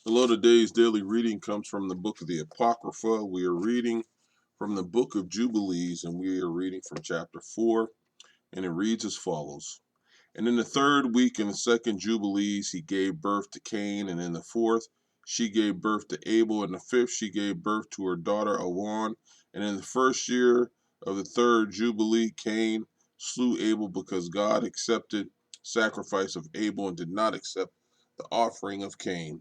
Hello, today's daily reading comes from the book of the Apocrypha. We are reading from the book of Jubilees, and we are reading from chapter 4, and it reads as follows. And in the third week in the second Jubilees, he gave birth to Cain, and in the fourth, she gave birth to Abel, and in the fifth, she gave birth to her daughter Awan. And in the first year of the third Jubilee, Cain slew Abel because God accepted sacrifice of Abel and did not accept the offering of Cain.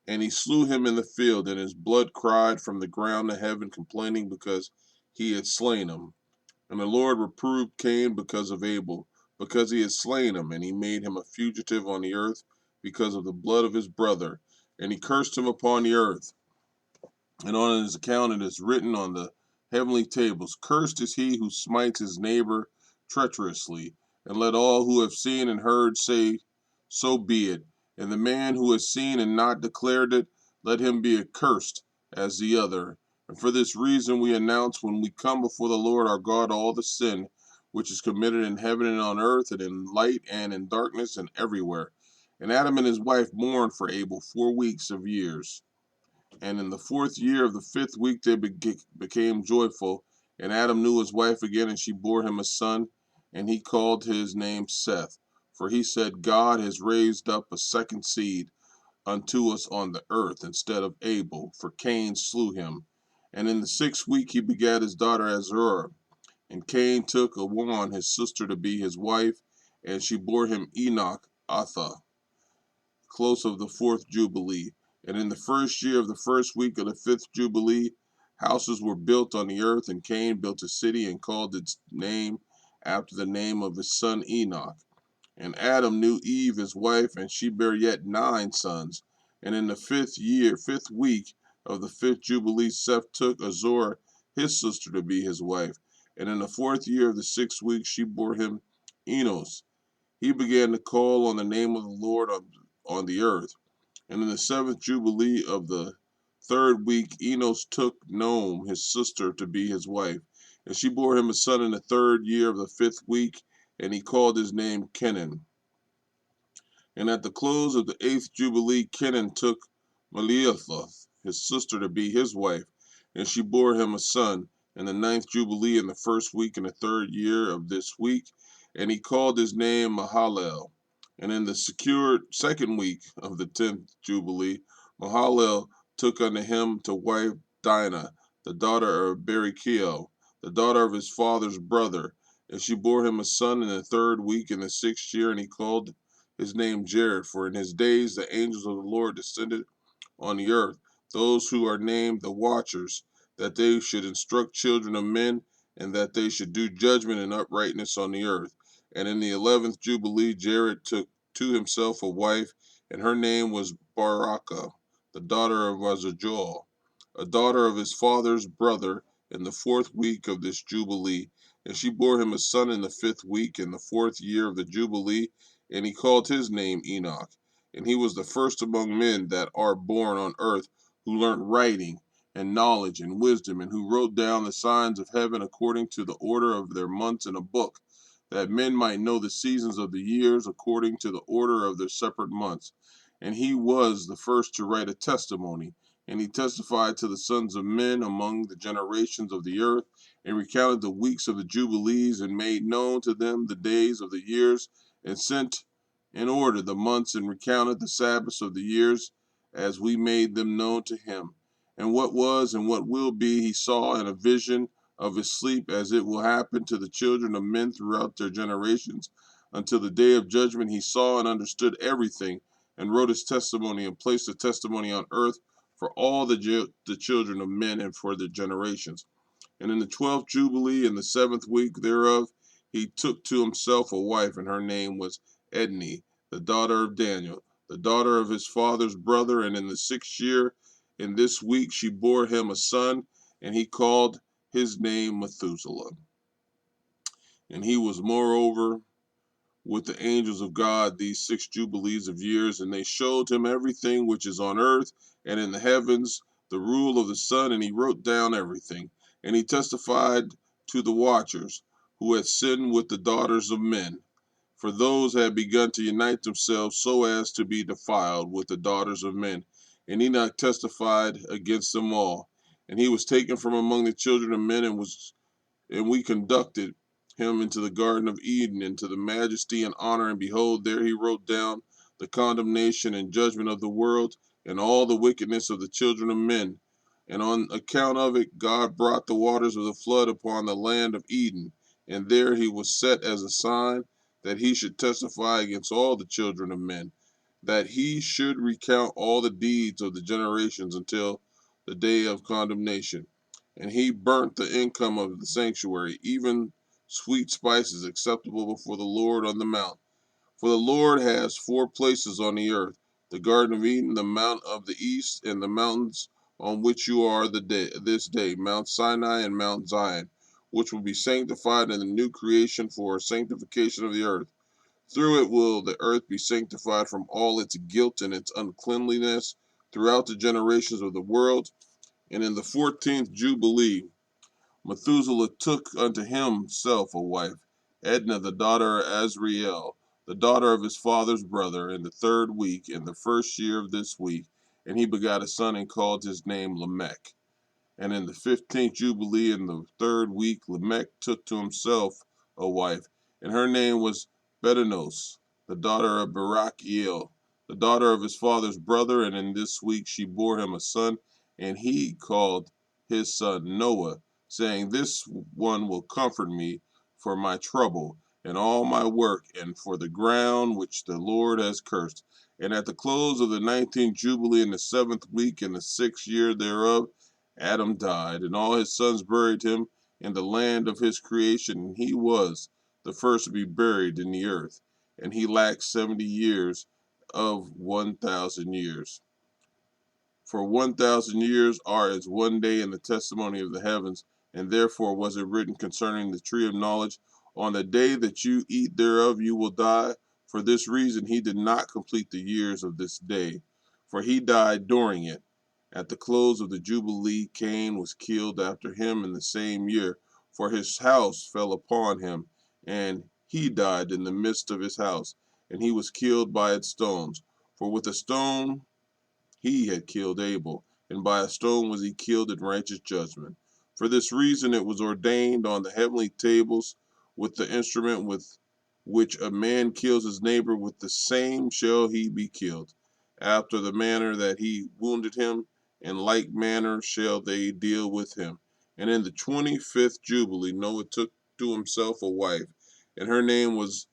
And he slew him in the field, and his blood cried from the ground to heaven, complaining because he had slain him. And the Lord reproved Cain because of Abel, because he had slain him, and he made him a fugitive on the earth because of the blood of his brother. And he cursed him upon the earth. And on his account it is written on the heavenly tables, Cursed is he who smites his neighbor treacherously. And let all who have seen and heard say, So be it. And the man who has seen and not declared it, let him be accursed as the other. And for this reason we announce when we come before the Lord our God all the sin which is committed in heaven and on earth and in light and in darkness and everywhere. And Adam and his wife mourned for Abel 4 weeks of years. And in the fourth year of the fifth week they became joyful. And Adam knew his wife again, and she bore him a son, and he called his name Seth. For he said, God has raised up a second seed unto us on the earth instead of Abel, for Cain slew him. And in the sixth week he begat his daughter Azurah. And Cain took Awan his sister to be his wife, and she bore him Enoch, Atha, close of the fourth Jubilee. And in the first year of the first week of the fifth Jubilee, houses were built on the earth, and Cain built a city and called its name after the name of his son Enoch. And Adam knew Eve his wife, and she bare yet 9 sons. And in the fifth week of the fifth Jubilee, Seth took Azor his sister to be his wife. And in the fourth year of the sixth week, she bore him Enos. He began to call on the name of the Lord on the earth. And in the seventh Jubilee of the third week, Enos took Noam, his sister, to be his wife. And she bore him a son in the third year of the fifth week, and he called his name Kenan. And at the close of the eighth Jubilee, Kenan took Maliathoth, his sister, to be his wife, and she bore him a son in the ninth Jubilee in the first week in the third year of this week, and he called his name Mahalalel. And in the secured second week of the 10th Jubilee, Mahalalel took unto him to wife Dinah, the daughter of Berichiel, the daughter of his father's brother. And she bore him a son in the third week in the sixth year, and he called his name Jared. For in his days the angels of the Lord descended on the earth, those who are named the Watchers, that they should instruct children of men, and that they should do judgment and uprightness on the earth. And in the 11th Jubilee, Jared took to himself a wife, and her name was Baraka, the daughter of Azajol, a daughter of his father's brother, in the fourth week of this Jubilee. And she bore him a son in the fifth week, in the fourth year of the Jubilee, and he called his name Enoch. And he was the first among men that are born on earth who learnt writing and knowledge and wisdom, and who wrote down the signs of heaven according to the order of their months in a book, that men might know the seasons of the years according to the order of their separate months. And he was the first to write a testimony, and he testified to the sons of men among the generations of the earth, and recounted the weeks of the Jubilees, and made known to them the days of the years, and sent in order the months, and recounted the Sabbaths of the years, as we made them known to him. And what was and what will be, he saw in a vision of his sleep, as it will happen to the children of men throughout their generations. Until the day of judgment, he saw and understood everything, and wrote his testimony, and placed the testimony on earth for all the children of men and for their generations. And in the 12th Jubilee, in the seventh week thereof, he took to himself a wife, and her name was Edni, the daughter of Daniel, the daughter of his father's brother. And in the sixth year, in this week, she bore him a son, and he called his name Methuselah. And he was moreover with the angels of God these 6 Jubilees of years, and they showed him everything which is on earth and in the heavens, the rule of the sun, and he wrote down everything. And he testified to the watchers who had sinned with the daughters of men, for those had begun to unite themselves so as to be defiled with the daughters of men. And Enoch testified against them all. And he was taken from among the children of men, and we conducted him into the Garden of Eden, into the majesty and honor. And behold, there he wrote down the condemnation and judgment of the world, and all the wickedness of the children of men. And on account of it, God brought the waters of the flood upon the land of Eden. And there he was set as a sign, that he should testify against all the children of men, that he should recount all the deeds of the generations until the day of condemnation. And he burnt the income of the sanctuary, even sweet spices acceptable before the Lord on the mount. For the Lord has four places on the earth: the Garden of Eden, the Mount of the East, and the mountains on which you are this day, Mount Sinai and Mount Zion, which will be sanctified in the new creation for sanctification of the earth. Through it will the earth be sanctified from all its guilt and its uncleanliness throughout the generations of the world. And in the 14th Jubilee, Methuselah took unto himself a wife, Edna the daughter of Azrael, the daughter of his father's brother, in the 3rd week, in the 1st year of this week. And he begat a son, and called his name Lamech. And in the 15th Jubilee, in the 3rd week, Lamech took to himself a wife, and her name was Bedanos, the daughter of Barachiel, the daughter of his father's brother. And in this week she bore him a son, and he called his son Noah, saying, This one will comfort me for my trouble and all my work, and for the ground which the Lord has cursed. And at the close of the 19th Jubilee, in the 7th week, in the 6th year thereof, Adam died, and all his sons buried him in the land of his creation, and he was the first to be buried in the earth. And he lacked 70 years of 1,000 years. For 1,000 years are as one day in the testimony of the heavens, and therefore was it written concerning the tree of knowledge, On the day that you eat thereof you will die. For this reason he did not complete the years of this day, for he died during it. At the close of the Jubilee, Cain was killed after him in the same year, for his house fell upon him, and he died in the midst of his house, and he was killed by its stones. For with a stone he had killed Abel, and by a stone was he killed in righteous judgment. For this reason it was ordained on the heavenly tables, with the instrument with which a man kills his neighbor, with the same shall he be killed. After the manner that he wounded him, in like manner shall they deal with him. And in the 25th Jubilee Noah took to himself a wife, and her name was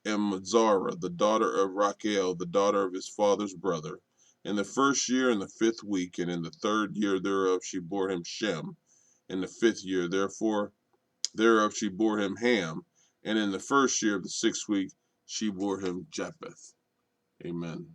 Zara, the daughter of Rachel, the daughter of his father's brother. In the 1st year, in the 5th week, and in the 3rd year thereof, she bore him Shem. In the 5th year, therefore, thereof she bore him Ham. And in the 1st year of the 6th week, she bore him Japheth. Amen.